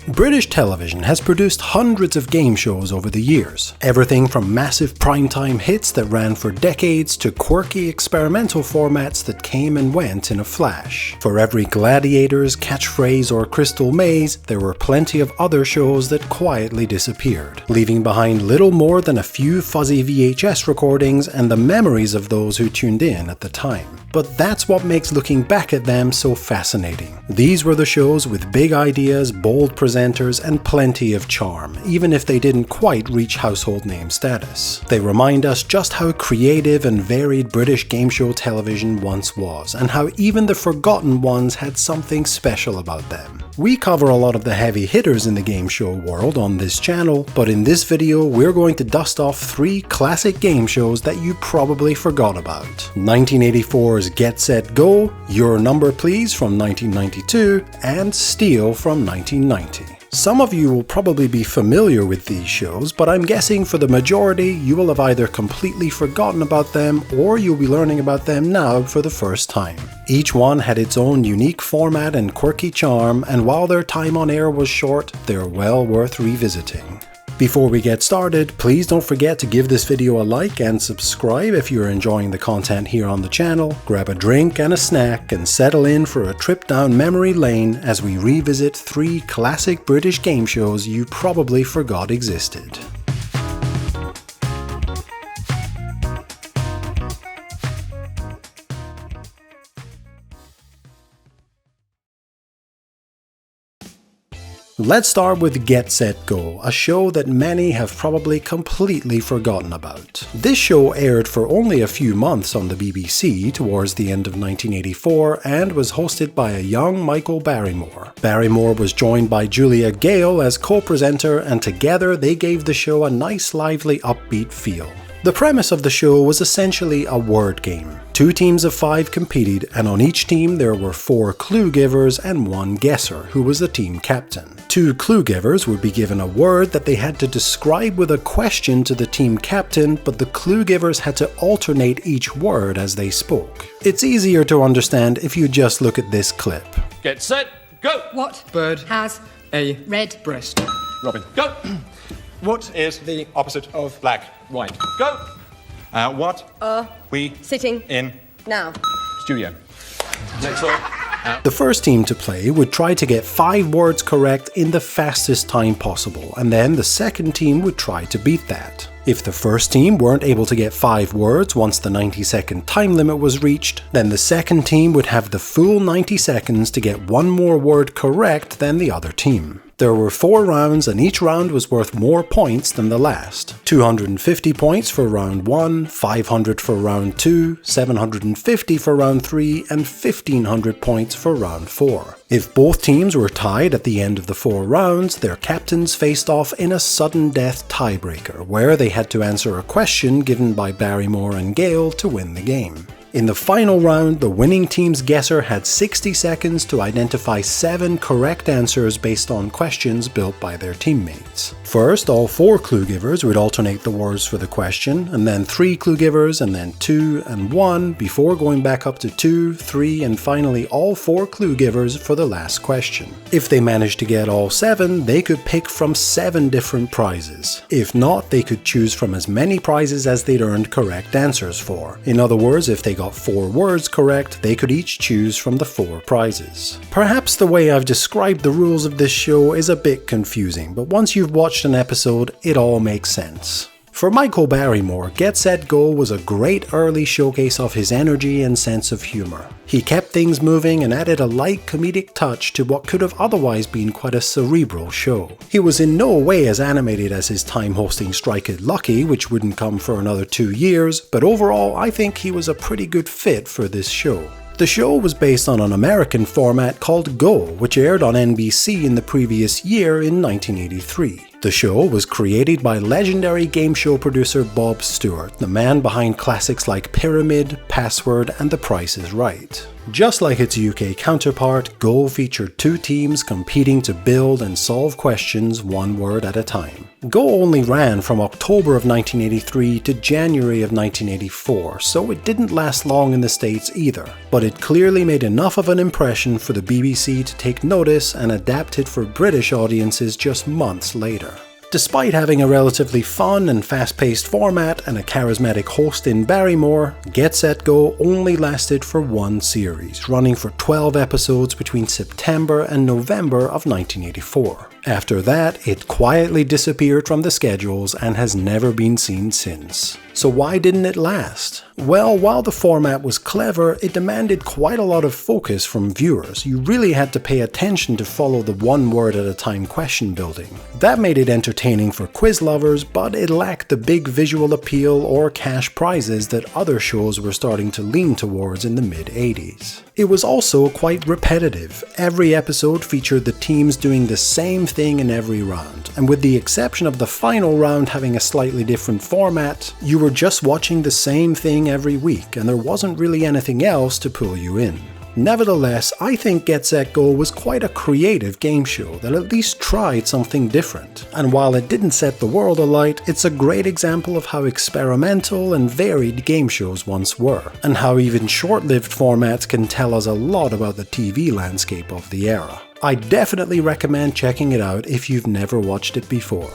British television has produced hundreds of game shows over the years. Everything from massive primetime hits that ran for decades to quirky experimental formats that came and went in a flash. For every Gladiators, Catchphrase or Crystal Maze, there were plenty of other shows that quietly disappeared, leaving behind little more than a few fuzzy VHS recordings and the memories of those who tuned in at the time. But that's what makes looking back at them so fascinating. These were the shows with big ideas, bold presenters, and plenty of charm, even if they didn't quite reach household name status. They remind us just how creative and varied British game show television once was, and how even the forgotten ones had something special about them. We cover a lot of the heavy hitters in the game show world on this channel, but in this video we're going to dust off 3 classic game shows that you probably forgot about. 1984's Get Set Go, Your Number Please from 1992, and Steel from 1990. Some of you will probably be familiar with these shows, but I'm guessing for the majority you will have either completely forgotten about them or you'll be learning about them now for the first time. Each one had its own unique format and quirky charm, and while their time on air was short, they're well worth revisiting. Before we get started, please don't forget to give this video a like and subscribe if you're enjoying the content here on the channel. Grab a drink and a snack and settle in for a trip down memory lane as we revisit 3 classic British game shows you probably forgot existed. Let's start with Get Set Go, a show that many have probably completely forgotten about. This show aired for only a few months on the BBC towards the end of 1984 and was hosted by a young Michael Barrymore. Barrymore was joined by Julia Gale as co-presenter, and together they gave the show a nice, lively, upbeat feel. The premise of the show was essentially a word game. 2 teams of 5 competed, and on each team there were 4 clue givers and 1 guesser, who was the team captain. 2 clue givers would be given a word that they had to describe with a question to the team captain, but the clue givers had to alternate each word as they spoke. It's easier to understand if you just look at this clip. Get set, go! What bird has a red breast? Robin, go! What is the opposite of black? White. Go! What we sitting in now? Studio. Next one. The first team to play would try to get 5 words correct in the fastest time possible, and then the second team would try to beat that. If the first team weren't able to get 5 words once the 90-second time limit was reached, then the second team would have the full 90 seconds to get 1 more word correct than the other team. There were 4 rounds, and each round was worth more points than the last. 250 points for round 1, 500 for round 2, 750 for round 3, and 1500 points for round 4. If both teams were tied at the end of the 4 rounds, their captains faced off in a sudden death tiebreaker, where they had to answer a question given by Barrymore and Gale to win the game. In the final round, the winning team's guesser had 60 seconds to identify 7 correct answers based on questions built by their teammates. First, all 4 clue givers would alternate the words for the question, and then 3 clue givers, and then 2 and 1, before going back up to 2, 3, and finally all 4 clue givers for the last question. If they managed to get all 7, they could pick from 7 different prizes. If not, they could choose from as many prizes as they'd earned correct answers for. In other words, if they got 4 words correct, they could each choose from the 4 prizes. Perhaps the way I've described the rules of this show is a bit confusing, but once you've watched an episode, it all makes sense. For Michael Barrymore, Get Set Go was a great early showcase of his energy and sense of humour. He kept things moving and added a light comedic touch to what could have otherwise been quite a cerebral show. He was in no way as animated as his time hosting Strike It Lucky, which wouldn't come for another 2 years, but overall I think he was a pretty good fit for this show. The show was based on an American format called Go, which aired on NBC in the previous year in 1983. The show was created by legendary game show producer Bob Stewart, the man behind classics like Pyramid, Password, and The Price is Right. Just like its UK counterpart, Go featured two teams competing to build and solve questions one word at a time. Go only ran from October of 1983 to January of 1984, so it didn't last long in the States either. But it clearly made enough of an impression for the BBC to take notice and adapt it for British audiences just months later. Despite having a relatively fun and fast-paced format and a charismatic host in Barrymore, Get Set Go only lasted for one series, running for 12 episodes between September and November of 1984. After that, it quietly disappeared from the schedules and has never been seen since. So why didn't it last? Well, while the format was clever, it demanded quite a lot of focus from viewers. You really had to pay attention to follow the one word at a time question building. That made it entertaining for quiz lovers, but it lacked the big visual appeal or cash prizes that other shows were starting to lean towards in the mid-80s. It was also quite repetitive. Every episode featured the teams doing the same thing in every round, and with the exception of the final round having a slightly different format, you were just watching the same thing every week, and there wasn't really anything else to pull you in. Nevertheless, I think Get Set Go was quite a creative game show that at least tried something different. And while it didn't set the world alight, it's a great example of how experimental and varied game shows once were, and how even short-lived formats can tell us a lot about the TV landscape of the era. I definitely recommend checking it out if you've never watched it before.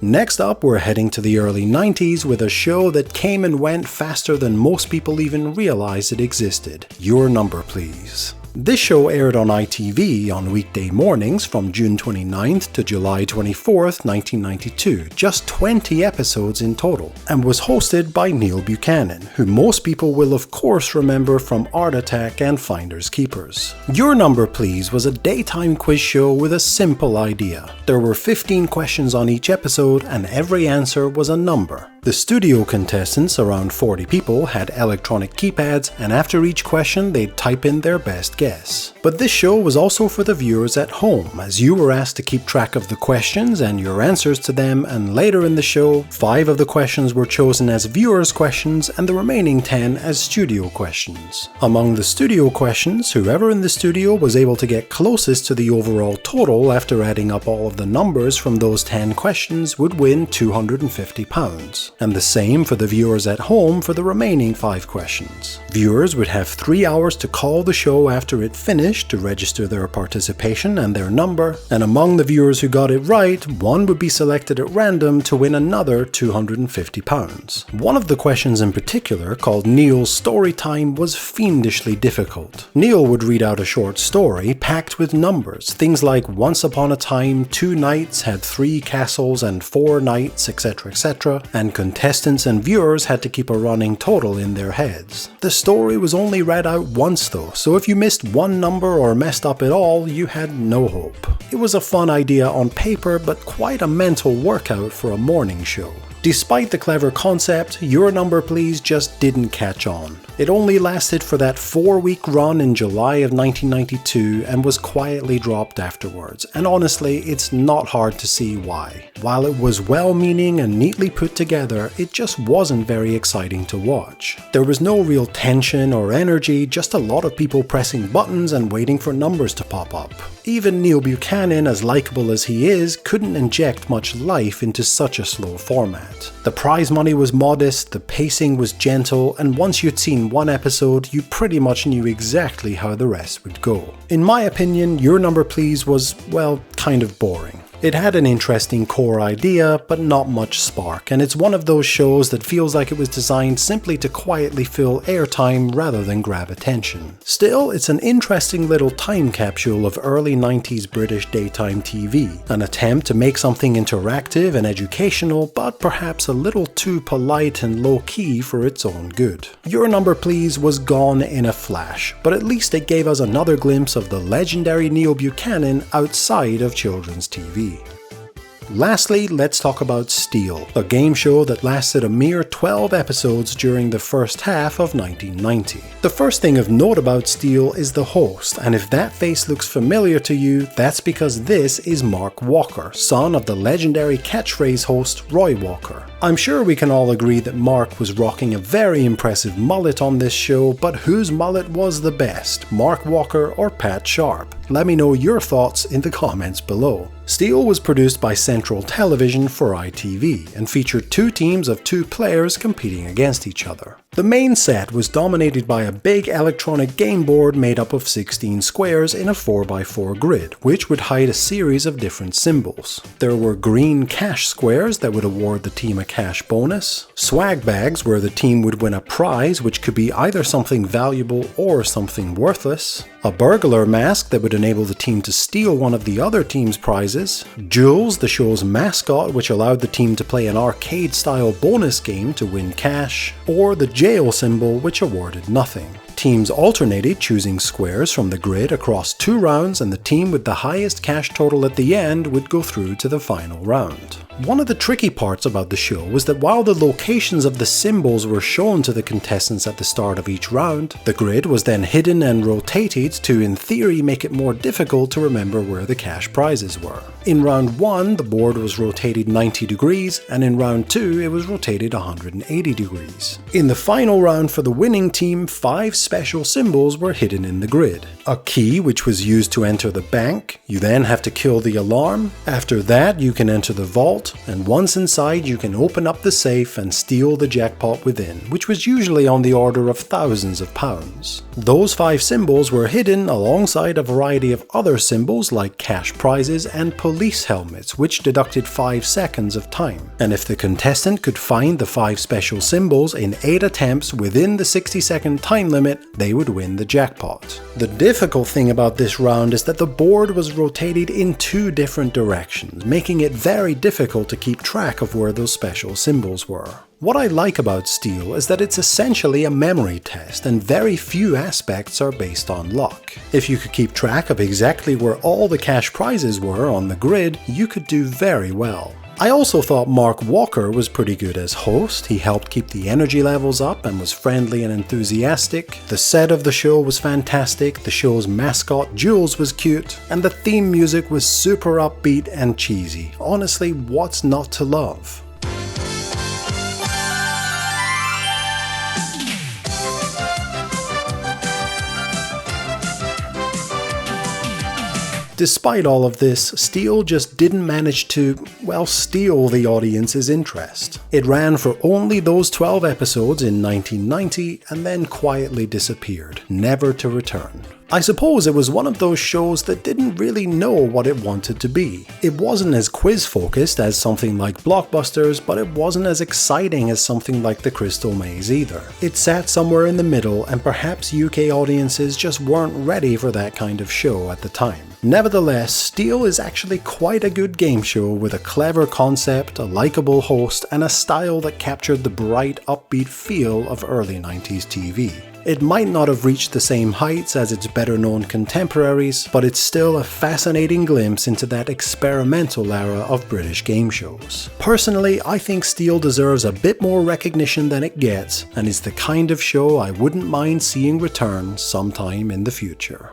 Next up, we're heading to the early 90s with a show that came and went faster than most people even realized it existed. Your Number Please. This show aired on ITV on weekday mornings from June 29th to July 24th, 1992, just 20 episodes in total, and was hosted by Neil Buchanan, who most people will of course remember from Art Attack and Finders Keepers. Your Number Please was a daytime quiz show with a simple idea. There were 15 questions on each episode, and every answer was a number. The studio contestants, around 40 people, had electronic keypads, and after each question they'd type in their best guess. But this show was also for the viewers at home, as you were asked to keep track of the questions and your answers to them, and later in the show, 5 of the questions were chosen as viewers' questions and the remaining 10 as studio questions. Among the studio questions, whoever in the studio was able to get closest to the overall total after adding up all of the numbers from those 10 questions would win £250. And the same for the viewers at home for the remaining 5 questions. Viewers would have 3 hours to call the show after it finished to register their participation and their number, and among the viewers who got it right, one would be selected at random to win another £250. One of the questions in particular, called Neil's Story Time, was fiendishly difficult. Neil would read out a short story packed with numbers, things like once upon a time 2 knights had 3 castles and 4 knights, etc., and contestants and viewers had to keep a running total in their heads. The story was only read out once though, so if you missed one number or messed up at all, you had no hope. It was a fun idea on paper, but quite a mental workout for a morning show. Despite the clever concept, Your Number Please just didn't catch on. It only lasted for that 4-week run in July of 1992 and was quietly dropped afterwards, and honestly, it's not hard to see why. While it was well-meaning and neatly put together, it just wasn't very exciting to watch. There was no real tension or energy, just a lot of people pressing buttons and waiting for numbers to pop up. Even Neil Buchanan, as likable as he is, couldn't inject much life into such a slow format. The prize money was modest, the pacing was gentle, and once you'd seen one episode, you pretty much knew exactly how the rest would go. In my opinion, Your Number Please was, well, kind of boring. It had an interesting core idea, but not much spark, and it's one of those shows that feels like it was designed simply to quietly fill airtime rather than grab attention. Still, it's an interesting little time capsule of early 90s British daytime TV, an attempt to make something interactive and educational, but perhaps a little too polite and low-key for its own good. Your Number Please was gone in a flash, but at least it gave us another glimpse of the legendary Neil Buchanan outside of children's TV. Lastly, let's talk about Steel, a game show that lasted a mere 12 episodes during the first half of 1990. The first thing of note about Steel is the host, and if that face looks familiar to you, that's because this is Mark Walker, son of the legendary catchphrase host Roy Walker. I'm sure we can all agree that Mark was rocking a very impressive mullet on this show, but whose mullet was the best, Mark Walker or Pat Sharp? Let me know your thoughts in the comments below. Steel was produced by Central Television for ITV and featured two teams of 2 players competing against each other. The main set was dominated by a big electronic game board made up of 16 squares in a 4x4 grid, which would hide a series of different symbols. There were green cash squares that would award the team a cash bonus, swag bags where the team would win a prize which could be either something valuable or something worthless, a burglar mask that would enable the team to steal one of the other team's prizes, Jules, the show's mascot, which allowed the team to play an arcade-style bonus game to win cash, or the jail symbol, which awarded nothing. Teams alternated choosing squares from the grid across 2 rounds, and the team with the highest cash total at the end would go through to the final round. One of the tricky parts about the show was that while the locations of the symbols were shown to the contestants at the start of each round, the grid was then hidden and rotated to, in theory, make it more difficult to remember where the cash prizes were. In round 1, the board was rotated 90 degrees, and in round 2, it was rotated 180 degrees. In the final round for the winning team, 5 special symbols were hidden in the grid. A key, which was used to enter the bank. You then have to kill the alarm. After that, you can enter the vault, and once inside, you can open up the safe and steal the jackpot within, which was usually on the order of thousands of pounds. Those 5 symbols were hidden alongside a variety of other symbols like cash prizes and police helmets, which deducted 5 seconds of time. And if the contestant could find the 5 special symbols in 8 attempts within the 60-second time limit, they would win the jackpot. The difficult thing about this round is that the board was rotated in 2 different directions, making it very difficult to keep track of where those special symbols were. What I like about Steel is that it's essentially a memory test, and very few aspects are based on luck. If you could keep track of exactly where all the cash prizes were on the grid, you could do very well. I also thought Mark Walker was pretty good as host. He helped keep the energy levels up and was friendly and enthusiastic. The set of the show was fantastic, the show's mascot Jules was cute, and the theme music was super upbeat and cheesy. Honestly, what's not to love? Despite all of this, Steel just didn't manage to, well, steal the audience's interest. It ran for only those 12 episodes in 1990 and then quietly disappeared, never to return. I suppose it was one of those shows that didn't really know what it wanted to be. It wasn't as quiz-focused as something like Blockbusters, but it wasn't as exciting as something like The Crystal Maze either. It sat somewhere in the middle, and perhaps UK audiences just weren't ready for that kind of show at the time. Nevertheless, Steel is actually quite a good game show with a clever concept, a likable host, and a style that captured the bright, upbeat feel of early 90s TV. It might not have reached the same heights as its better-known contemporaries, but it's still a fascinating glimpse into that experimental era of British game shows. Personally, I think Steel deserves a bit more recognition than it gets, and is the kind of show I wouldn't mind seeing return sometime in the future.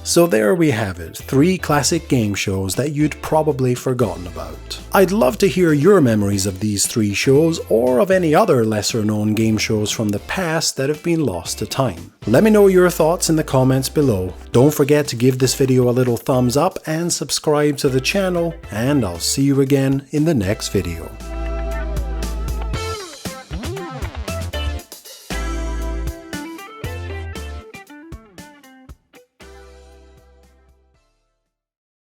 So there we have it, 3 classic game shows that you'd probably forgotten about. I'd love to hear your memories of these 3 shows, or of any other lesser known game shows from the past that have been lost to time. Let me know your thoughts in the comments below. Don't forget to give this video a little thumbs up and subscribe to the channel, and I'll see you again in the next video.